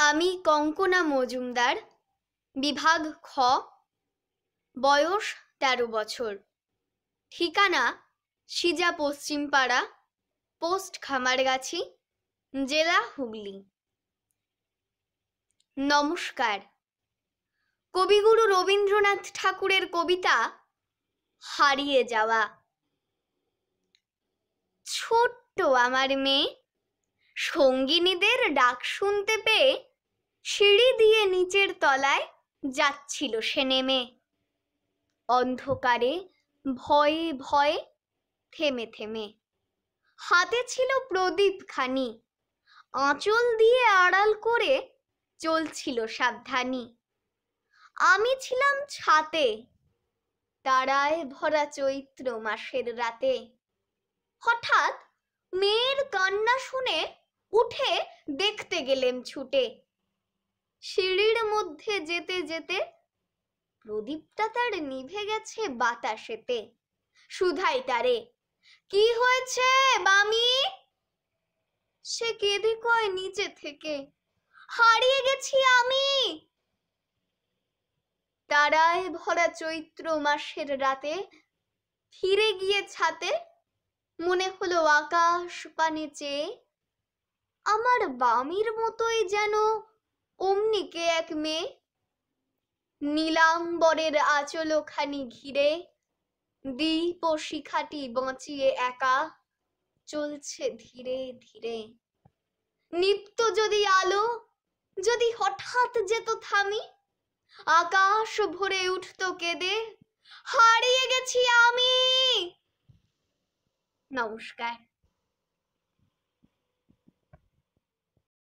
আমি কঙ্কনা মজুমদার, বিভাগ খ, বয়স ১৩ বছর, ঠিকানা সিজা পশ্চিমপাড়া, পোস্ট খামারগাছি, জেলা হুগলি। নমস্কার। কবিগুরু রবীন্দ্রনাথ ঠাকুরের কবিতা হারিয়ে যাওয়া। ছোট্ট আমার মেয়ে সঙ্গিনীদের ডাক শুনতে পেয়ে সিঁড়ি দিয়ে নিচের তলায় যাচ্ছিল সে নেমে। অন্ধকারে ভয়ে ভয়ে থেমে থেমে হাতে ছিল প্রদীপ খানি, আঁচল দিয়ে আড়াল করে চলছিল সাবধানী। আমি ছিলাম ছাতে, তারায় ভরা চৈত্র মাসের রাতে। হঠাৎ মেয়ের কান্না শুনে উঠে দেখতে গেলেম ছুটে। সিঁড়ির মধ্যে যেতে যেতে প্রদীপটা তার নিভে গেছে বাতাসেতে। শুধাই তারে, কি হয়েছে বামি? সে কেঁদে কয় নিচে থেকে, হারিয়ে গেছি আমি। তারায় ভরা চৈত্র মাসের রাতে ফিরে গিয়ে ছাতে মনে হলো আকাশ পানে চেয়ে আমার বামির মতোই যেন অমনি কে এক মেয়ে। নীলাম্বরের আঁচলখানি ঘিরে দীপ ও শিখাটি বাঁচিয়ে একা চলছে ধীরে ধীরে। নিত্য যদি আলো যদি হঠাৎ যেত থামি, আকাশ ভরে উঠতো কেঁদে, হারিয়ে গেছি আমি। নমস্কার।